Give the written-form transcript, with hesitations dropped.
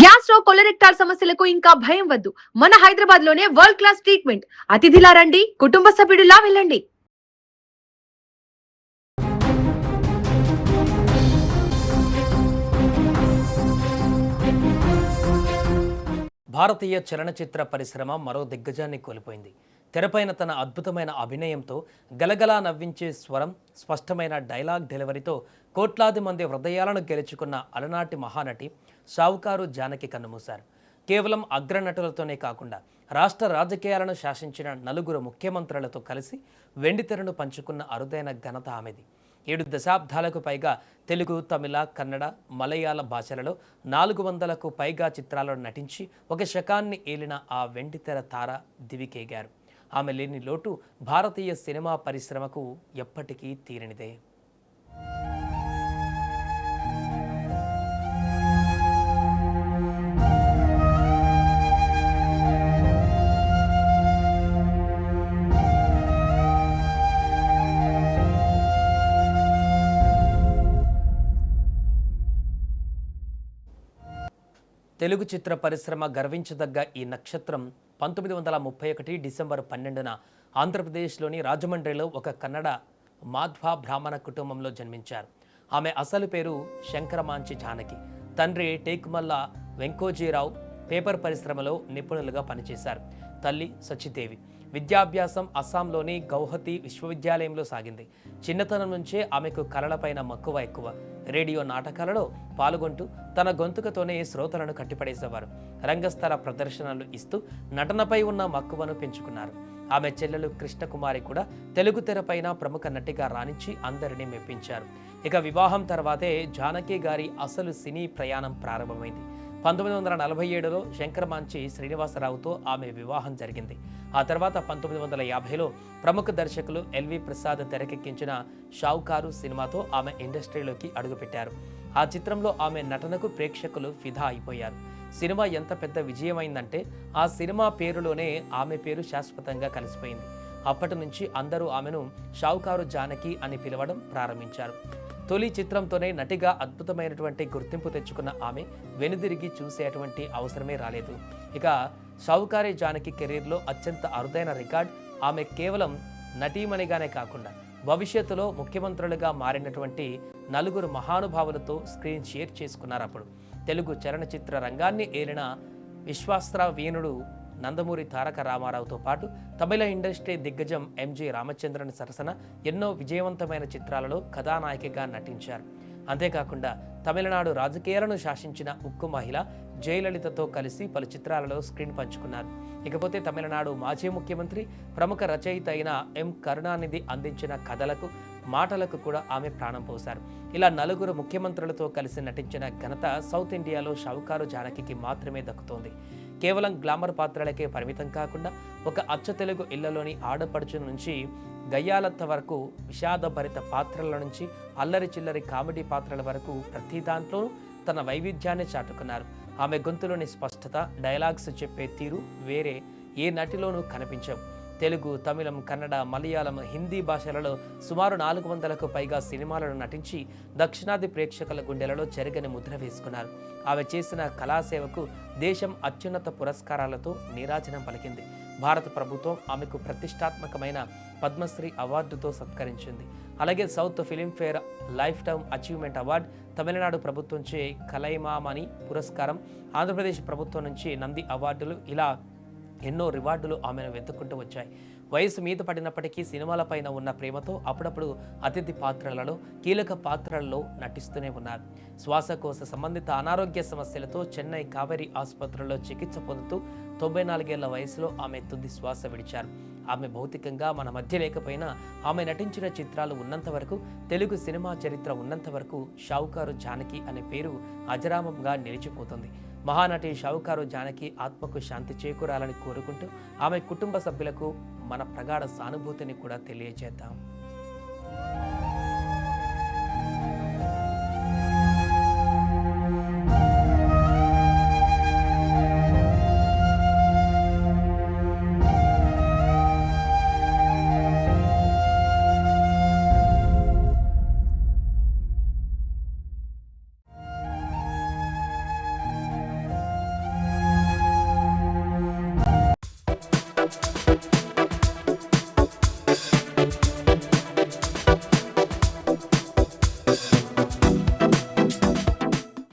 Gas stove కొలరెక్టాల్ సమస్యలకు ఇంకా భయం వద్దు. మన హైదరాబాద్ లోనే వరల్డ్ క్లాస్ ట్రీట్మెంట్. అతిథిలా రండి, కుటుంబ సభ్యుడిలా వెళ్ళండి. భారతీయ చలనచిత్ర పరిశ్రమ మరో దిగ్గజాన్ని కోల్పోయింది. తెరపైన తన అద్భుతమైన అభినయంతో గలగలా నవ్వించే స్వరం, స్పష్టమైన డైలాగ్ డెలివరీతో కోట్లాది మంది హృదయాలను గెలుచుకున్న అలనాటి మహానటి షావుకారు జానకి కన్నుమూశారు. కేవలం అగ్రనటులతోనే కాకుండా రాష్ట్ర రాజకీయాలను శాసించిన నలుగురు ముఖ్యమంత్రులతో కలిసి వెండితెరను పంచుకున్న అరుదైన ఘనత ఆమెది. 7 దశాబ్దాలకు పైగా తెలుగు, తమిళ, కన్నడ, మలయాళ భాషలలో 400కు పైగా చిత్రాలను నటించి ఒక శకాన్ని ఏలిన ఆ వెండితెర తార దివికేగారు. ఆమె లేని లోటు భారతీయ సినిమా పరిశ్రమకు ఎప్పటికీ తీరనిదే. తెలుగు చిత్ర పరిశ్రమ గర్వించదగ్గ ఈ నక్షత్రం 1931 డిసెంబర్ 12న ఆంధ్రప్రదేశ్లోని రాజమండ్రిలో ఒక కన్నడ మాధ్వ బ్రాహ్మణ కుటుంబంలో జన్మించారు. ఆమె అసలు పేరు శంకరమాంచి జానకి. తండ్రి టేకుమల్ల వెంకోజీరావు పేపర్ పరిశ్రమలో నిపుణులుగా పనిచేశారు. తల్లి సచిదేవి. విద్యాభ్యాసం అస్సాంలోని గౌహతి విశ్వవిద్యాలయంలో సాగింది. చిన్నతనం నుంచే ఆమెకు కళలపైన మక్కువ ఎక్కువ. రేడియో నాటకాలలో పాల్గొంటూ తన గొంతుకతోనే శ్రోతలను కట్టిపడేసేవారు. రంగస్థల ప్రదర్శనలు ఇస్తూ నటనపై ఉన్న మక్కువను పెంచుకున్నారు. ఆమె చెల్లెలు కృష్ణకుమారి కూడా తెలుగు తెరపైన ప్రముఖ నటిగా రాణించి అందరినీ మెప్పించారు. ఇక వివాహం తర్వాతే జానకి గారి అసలు సినీ ప్రయాణం ప్రారంభమైంది. 1947లో శంకరమాంచి శ్రీనివాసరావుతో ఆమె వివాహం జరిగింది. ఆ తర్వాత 1950లో ప్రముఖ దర్శకులు ఎల్వి ప్రసాద్ తెరకెక్కించిన షావుకారు సినిమాతో ఆమె ఇండస్ట్రీలోకి అడుగుపెట్టారు. ఆ చిత్రంలో ఆమె నటనకు ప్రేక్షకులు ఫిదా అయిపోయారు. సినిమా ఎంత పెద్ద విజయమైందంటే ఆ సినిమా పేరులోనే ఆమె పేరు శాశ్వతంగా కలిసిపోయింది. అప్పటి నుంచి అందరూ ఆమెను షావుకారు జానకి అని పిలవడం ప్రారంభించారు. తొలి చిత్రంతోనే నటిగా అద్భుతమైనటువంటి గుర్తింపు తెచ్చుకున్న ఆమె వెనుదిరిగి చూసేటువంటి అవసరమే రాలేదు. ఇక షావుకారి జానకి కెరీర్లో అత్యంత అరుదైన రికార్డ్ ఆమె కేవలం నటీమణిగానే కాకుండా భవిష్యత్తులో ముఖ్యమంత్రులుగా మారినటువంటి నలుగురు మహానుభావులతో స్క్రీన్ షేర్ చేసుకున్నారు. అప్పుడు తెలుగు చలనచిత్ర రంగాన్ని ఏలిన విశ్వాస్త్ర వీణుడు నందమూరి తారక రామారావుతో పాటు తమిళ ఇండస్ట్రీ దిగ్గజం ఎంజి రామచంద్రన్ సరసన ఎన్నో విజయవంతమైన చిత్రాలలో కథానాయికగా నటించారు. అంతేకాకుండా తమిళనాడు రాజకీయాలను శాసించిన ఉక్కు మహిళ జయలలితతో కలిసి పలు చిత్రాలలో స్క్రీన్ పంచుకున్నారు. ఇకపోతే తమిళనాడు మాజీ ముఖ్యమంత్రి, ప్రముఖ రచయిత అయిన ఎం కరుణానిధి అందించిన కథలకు, మాటలకు కూడా ఆమె ప్రాణం పోశారు. ఇలా నలుగురు ముఖ్యమంత్రులతో కలిసి నటించిన ఘనత సౌత్ ఇండియాలో షావుకారు జానకి మాత్రమే దక్కుతోంది. కేవలం గ్లామర్ పాత్రలకే పరిమితం కాకుండా ఒక అచ్చ తెలుగు ఇళ్లలోని ఆడపడుచు నుంచి గయ్యాలత్త వరకు, విషాదభరిత పాత్రల నుంచి అల్లరి చిల్లరి కామెడీ పాత్రల వరకు ప్రతి దాంట్లోనూ తన వైవిధ్యాన్ని చాటుకున్నారు. ఆమె గొంతులోని స్పష్టత, డైలాగ్స్ చెప్పే తీరు వేరే ఏ నటిలోనూ కనిపించవు. తెలుగు, తమిళం, కన్నడ, మలయాళం, హిందీ భాషలలో సుమారు 400కు పైగా సినిమాలను నటించి దక్షిణాది ప్రేక్షకుల గుండెలలో చెరగని ముద్ర వేసుకున్నారు. ఆమె చేసిన కళాసేవకు దేశం అత్యున్నత పురస్కారాలతో నీరాజనం పలికింది. భారత ప్రభుత్వం ఆమెకు ప్రతిష్టాత్మకమైన పద్మశ్రీ అవార్డుతో సత్కరించింది. అలాగే south Filmfare life time achievement award, Tamil Nadu ప్రభుత్వంచే కలైమామణి పురస్కారం, ఆంధ్రప్రదేశ్ ప్రభుత్వం నుంచి నంది అవార్డులు, ఇలా ఎన్నో రివార్డులు ఆమెను వెతుక్కుంటూ వచ్చాయి. వయసు మీద పడినప్పటికీ సినిమాలపైన ఉన్న ప్రేమతో అప్పుడప్పుడు అతిథి పాత్రలలో, కీలక పాత్రలలో నటిస్తూనే ఉన్నారు. శ్వాసకోశ సంబంధిత అనారోగ్య సమస్యలతో చెన్నై కావేరీ ఆసుపత్రిలో చికిత్స పొందుతూ 94 ఏళ్ల వయసులో ఆమె తుది శ్వాస విడిచారు. ఆమె భౌతికంగా మన మధ్య లేకపోయినా ఆమె నటించిన చిత్రాలు ఉన్నంత వరకు, తెలుగు సినిమా చరిత్ర ఉన్నంత వరకు షావుకారు జానకి అనే పేరు అజరామంగా నిలిచిపోతుంది. మహానటి షావుకారు జానకి ఆత్మకు శాంతి చేకూరాలని కోరుకుంటూ ఆమె కుటుంబ సభ్యులకు మన ప్రగాఢ సానుభూతిని కూడా తెలియజేద్దాం.